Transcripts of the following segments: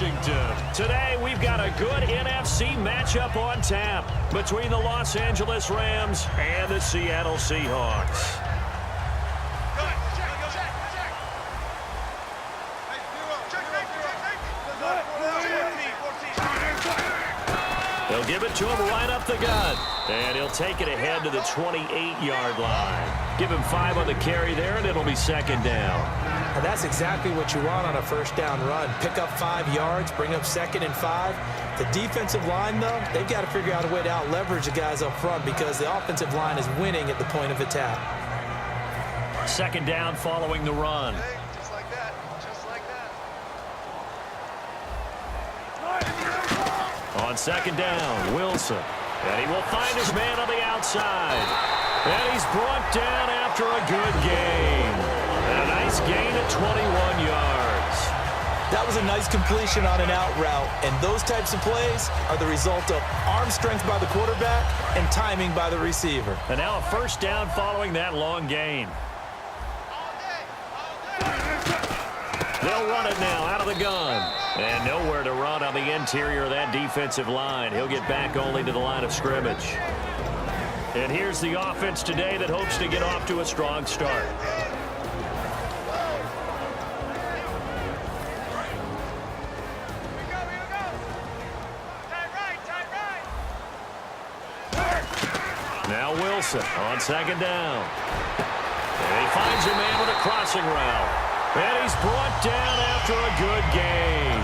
Washington. Today, we've got a good NFC matchup on tap between the Los Angeles Rams and the Seattle Seahawks. They'll give it to him right up the gut. And he'll take it ahead to the 28-yard line. Give him 5 on the carry there, and it'll be second down. And that's exactly what you want on a first down run. Pick up 5 yards, bring up 2nd and 5. The defensive line, though, they've got to figure out a way to out-leverage the guys up front because the offensive line is winning at the point of attack. Second down following the run. Just like that. Just like that. On second down, Wilson. And he will find his man on the outside. And he's brought down after a good gain. And a nice gain at 21 yards. That was a nice completion on an out route. And those types of plays are the result of arm strength by the quarterback and timing by the receiver. And now a first down following that long gain. They'll run it now out of the gun. And nowhere to run on the interior of that defensive line. He'll get back only to the line of scrimmage. And here's the offense today that hopes to get off to a strong start. Now Wilson on second down. And he finds a man with a crossing route. And he's brought down after a good gain.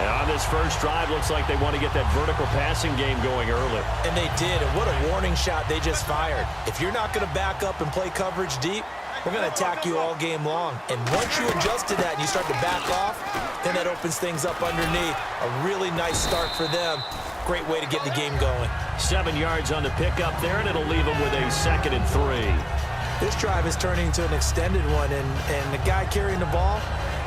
And on this first drive, looks like they want to get that vertical passing game going early. And they did, and what a warning shot they just fired. If you're not going to back up and play coverage deep, we're going to attack you all game long. And once you adjust to that and you start to back off, then that opens things up underneath. A really nice start for them. Great way to get the game going. 7 yards on the pickup there, and it'll leave them with a 2nd and 3. This drive is turning into an extended one, and the guy carrying the ball,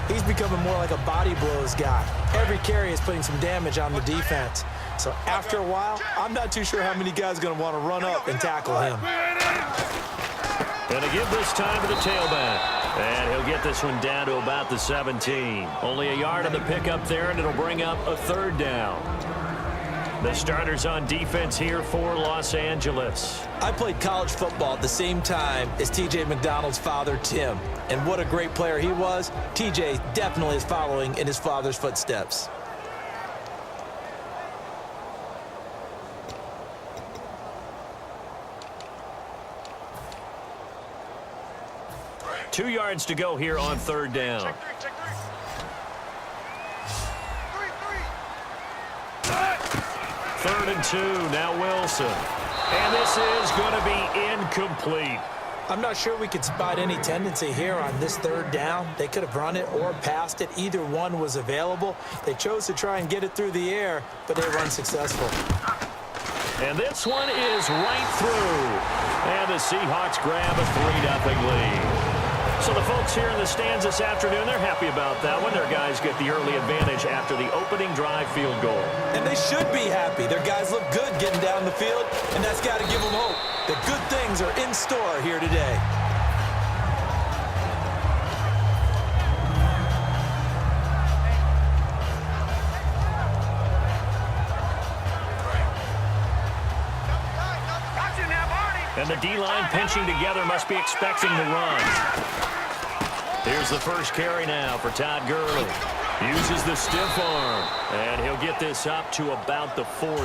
he's becoming more like a body blows guy. Every carry is putting some damage on the defense. So after a while, I'm not too sure how many guys are going to want to run up and tackle him. Going to give this time to the tailback. And he'll get this one down to about the 17. Only a yard on the pickup there, and it'll bring up a 3rd down. The starters on defense here for Los Angeles. I played college football at the same time as T.J. McDonald's father, Tim. And what a great player he was. T.J. definitely is following in his father's footsteps. Two yards to go here on 3rd down. Check three. 3rd and 2, now Wilson. And this is going to be incomplete. I'm not sure we could spot any tendency here on this 3rd down. They could have run it or passed it. Either one was available. They chose to try and get it through the air, but they were unsuccessful. And this one is right through. And the Seahawks grab a 3-0 lead. So the folks here in the stands this afternoon, they're happy about that one. Their guys get the early advantage after the opening drive field goal. And they should be happy. Their guys look good getting down the field, and that's got to give them hope that good things are in store here today. And the D-line pinching together must be expecting the run. Here's the first carry now for Todd Gurley. Uses the stiff arm, and he'll get this up to about the 40.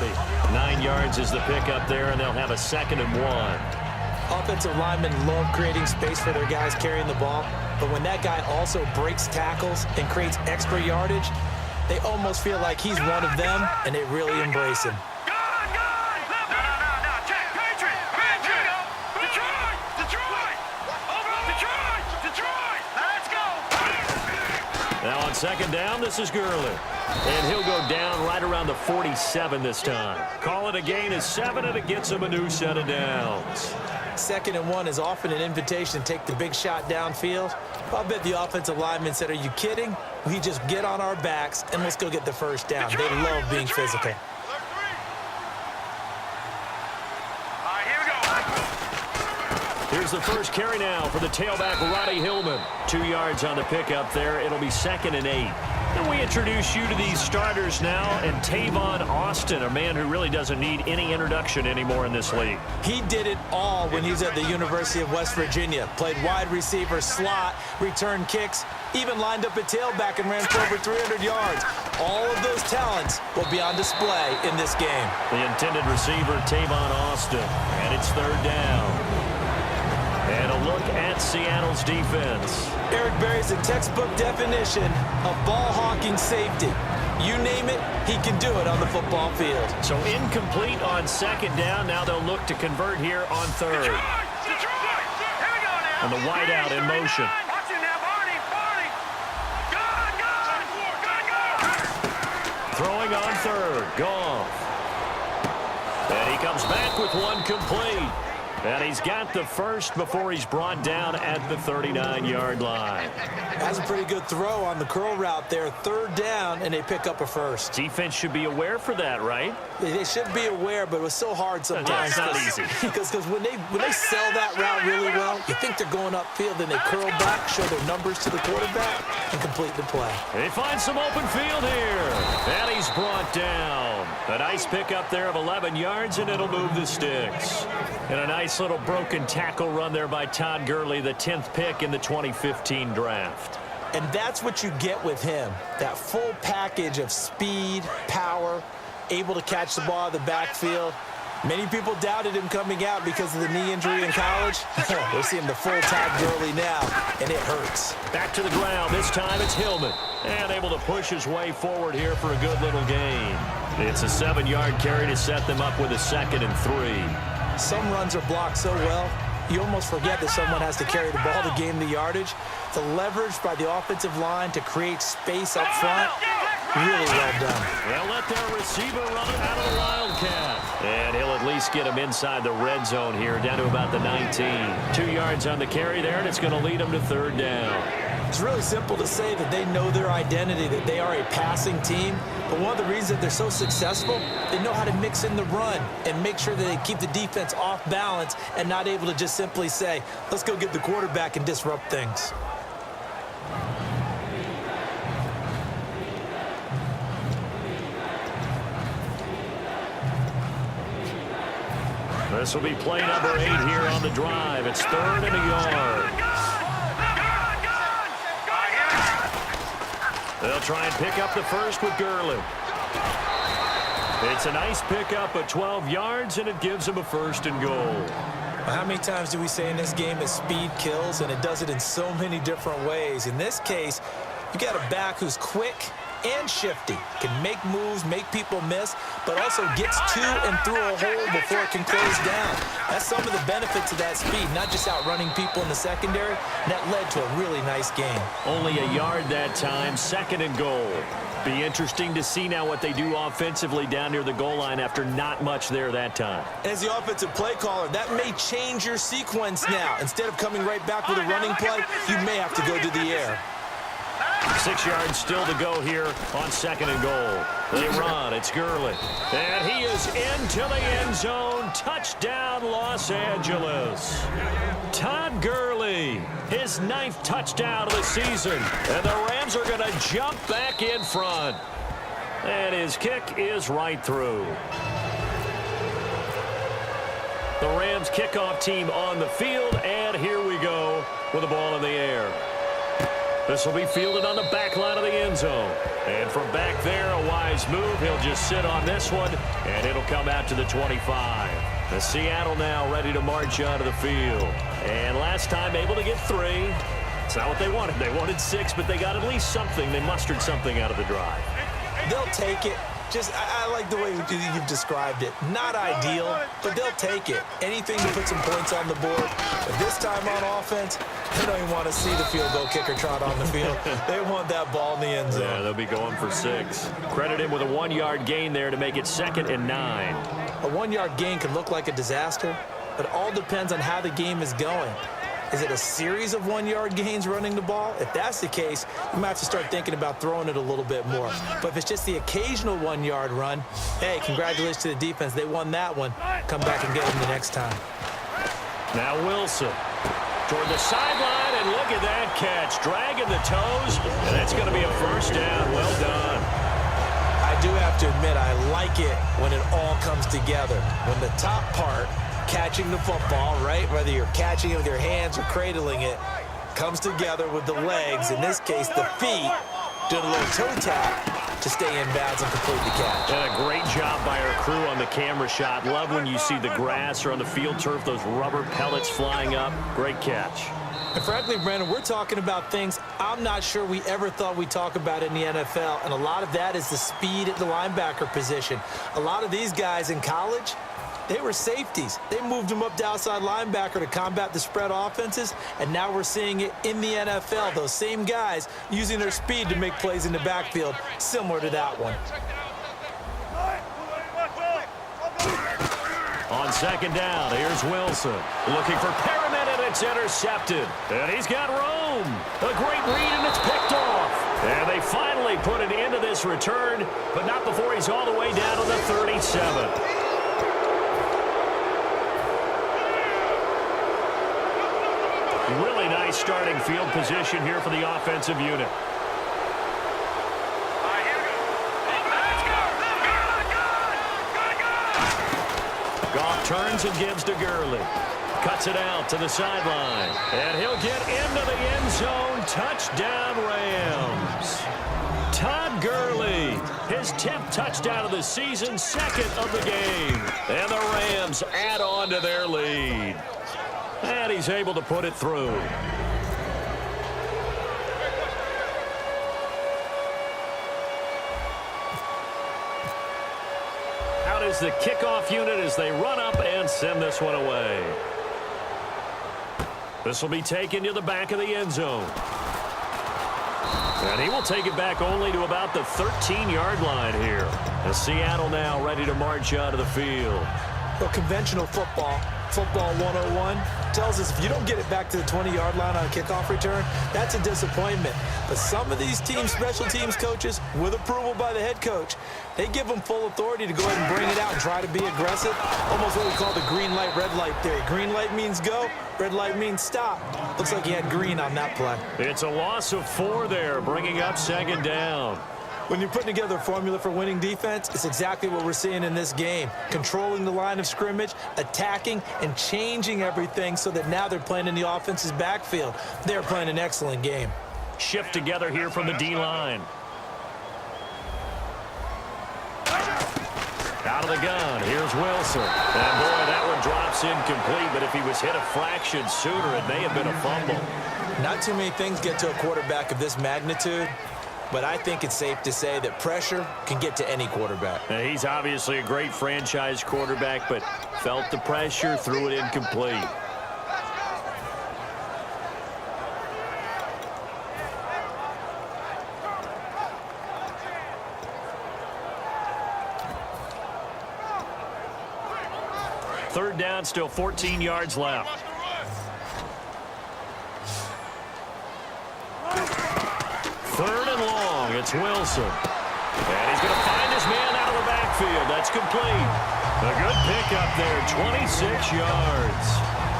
9 yards is the pickup there, and they'll have a 2nd and 1. Offensive linemen love creating space for their guys carrying the ball, but when that guy also breaks tackles and creates extra yardage, they almost feel like he's one of them, and they really embrace him. Now on 2nd down, this is Gurley. And he'll go down right around the 47 this time. Call it a gain of 7, and it gets him a new set of downs. 2nd and 1 is often an invitation to take the big shot downfield. I bet the offensive lineman said, are you kidding? We just get on our backs, and let's go get the first down. They love being physical. Here's the first carry now for the tailback, Roddy Hillman. 2 yards on the pickup there. It'll be 2nd and 8. And we introduce you to these starters now, and Tavon Austin, a man who really doesn't need any introduction anymore in this league. He did it all when he was at the University of West Virginia. Played wide receiver, slot, returned kicks, even lined up at tailback and ran for over 300 yards. All of those talents will be on display in this game. The intended receiver, Tavon Austin, and it's third down. And a look at Seattle's defense. Eric Berry's a textbook definition of ball-hawking safety. You name it, he can do it on the football field. So incomplete on second down. Now they'll look to convert here on third. And the wideout in motion. Throwing on third. Goff. And he comes back with one complete. And he's got the first before he's brought down at the 39-yard line. That's a pretty good throw on the curl route there. Third down, and they pick up a first. Defense should be aware for that, right? They should be aware, but it was so hard sometimes. It's not easy. Because when they sell that route really well, you think they're going upfield, then they curl back, show their numbers to the quarterback, and complete the play. They find some open field here. And he's brought down. A nice pickup there of 11 yards, and it'll move the sticks. And a nice little broken tackle run there by Todd Gurley, the 10th pick in the 2015 draft. And that's what you get with him, that full package of speed, power, able to catch the ball out of the backfield. Many people doubted him coming out because of the knee injury in college. We're seeing the full Todd Gurley now, and it hurts. Back to the ground. This time it's Hillman. And able to push his way forward here for a good little gain. It's a 7-yard carry to set them up with a 2nd and 3. Some runs are blocked so well, you almost forget that someone has to carry the ball to gain the yardage. The leverage by the offensive line to create space up front, really well done. They'll let their receiver run it out of the Wildcat. And he'll at least get him inside the red zone here, down to about the 19. 2 yards on the carry there, and it's going to lead them to third down. It's really simple to say that they know their identity, that they are a passing team. But one of the reasons that they're so successful, they know how to mix in the run and make sure that they keep the defense off balance and not able to just simply say, let's go get the quarterback and disrupt things. This will be play number 8 here on the drive. It's 3rd and a yard. They'll try and pick up the first with Gurley. It's a nice pickup of 12 yards, and it gives them a 1st and goal. How many times do we say in this game that speed kills, and it does it in so many different ways? In this case, you got a back who's quick and shifty, can make moves, make people miss, but also gets to and through a hole before it can close down. That's some of the benefits of that speed, not just outrunning people in the secondary. And that led to a really nice game. Only a yard that time, 2nd and goal. Be interesting to see now what they do offensively down near the goal line after not much there that time. As the offensive play caller, that may change your sequence now. Instead of coming right back with a running play, you may have to go to the air. 6 yards still to go here on 2nd and goal. They run. It's Gurley. And he is into the end zone. Touchdown, Los Angeles. Todd Gurley, his 9th touchdown of the season. And the Rams are going to jump back in front. And his kick is right through. The Rams kickoff team on the field. And here we go with the ball in the air. This will be fielded on the back line of the end zone. And from back there, a wise move. He'll just sit on this one, and it'll come out to the 25. The Seattle now ready to march onto the field. And last time able to get 3. It's not what they wanted. They wanted 6, but they got at least something. They mustered something out of the drive. They'll take it. I like the way you've described it. Not ideal, but they'll take it. Anything to put some points on the board. But this time on offense, they don't even want to see the field goal kicker trot on the field. They want that ball in the end zone. Yeah, they'll be going for 6. Credit him with a 1-yard gain there to make it 2nd and 9. A 1-yard gain can look like a disaster, but it all depends on how the game is going. Is it a series of 1-yard gains running the ball? If that's the case, you might have to start thinking about throwing it a little bit more. But if it's just the occasional 1-yard run, hey, congratulations to the defense. They won that one. Come back and get them the next time. Now Wilson toward the sideline, and look at that catch. Dragging the toes, and that's going to be a 1st down. Well like it when it all comes together. When the top part, catching the football, right, whether you're catching it with your hands or cradling it, comes together with the legs, in this case the feet, doing a little toe tap to stay in bounds and complete the catch. And a great job by our crew on the camera shot. Love when you see the grass or on the field turf, those rubber pellets flying up. Great catch. And frankly, Brandon, we're talking about things I'm not sure we ever thought we'd talk about in the NFL, and a lot of that is the speed at the linebacker position. A lot of these guys in college, they were safeties. They moved them up to outside linebacker to combat the spread offenses, and now we're seeing it in the NFL. Those same guys using their speed to make plays in the backfield, similar to that one. On second down, here's Wilson. Looking for Perriman, and it's intercepted. And he's got room. A great read, and it's picked off. And they finally put an end to this return, but not before he's all the way down to the 37. Really nice starting field position here for the offensive unit. Goff turns and gives to Gurley. Cuts it out to the sideline. And he'll get into the end zone. Touchdown, Rams. Todd Gurley, his 10th touchdown of the season, second of the game. And the Rams add on to their lead. And he's able to put it through. Out is the kickoff unit as they run up and send this one away. This will be taken to the back of the end zone. And he will take it back only to about the 13-yard line here. And Seattle now ready to march out of the field. Well, conventional football 101, tells us if you don't get it back to the 20-yard line on a kickoff return, that's a disappointment. But some of these teams, special teams coaches, with approval by the head coach, they give them full authority to go ahead and bring it out and try to be aggressive. Almost what we call the green light, red light theory. Green light means go, red light means stop. Looks like he had green on that play. It's a loss of 4 there, bringing up second down. When you're putting together a formula for winning defense, it's exactly what we're seeing in this game. Controlling the line of scrimmage, attacking, and changing everything so that now they're playing in the offense's backfield. They're playing an excellent game. Shift together here from the D-line. Out of the gun, here's Wilson. And boy, that one drops incomplete, but if he was hit a fraction sooner, it may have been a fumble. Not too many things get to a quarterback of this magnitude, but I think it's safe to say that pressure can get to any quarterback. Now, he's obviously a great franchise quarterback, but felt the pressure, threw it incomplete. Third down, still 14 yards left. Third and long, it's Wilson. And he's going to find his man out of the backfield. That's complete. A good pickup there, 26 yards.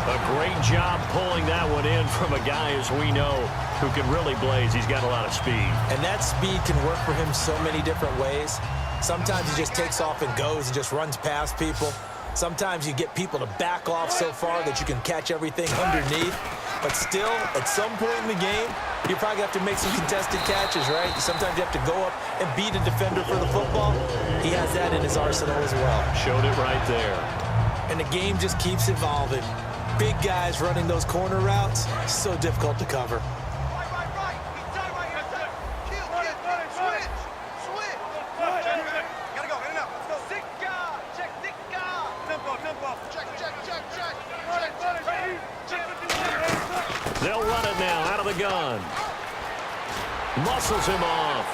A great job pulling that one in from a guy, as we know, who can really blaze. He's got a lot of speed. And that speed can work for him so many different ways. Sometimes he just takes off and goes and just runs past people. Sometimes you get people to back off so far that you can catch everything underneath. But still, at some point in the game, you probably have to make some contested catches, right? Sometimes you have to go up and beat a defender for the football. He has that in his arsenal as well. Showed it right there. And the game just keeps evolving. Big guys running those corner routes, so difficult to cover. They'll run it now out of the gun. Muscles him off.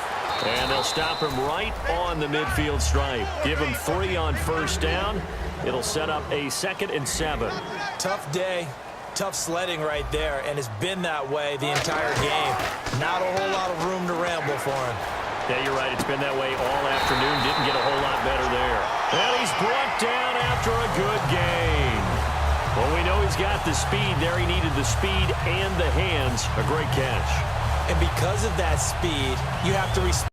And they'll stop him right on the midfield stripe. Give him 3 on first down. It'll set up a 2nd and 7. Tough day, tough sledding right there, and it's been that way the entire game. Not a whole lot of room to ramble for him. Yeah, you're right. It's been that way all afternoon. Didn't get a whole lot better there. And he's brought down after a good gain. Well, we know he's got the speed there. He needed the speed and the hands. A great catch. And because of that speed, you have to respect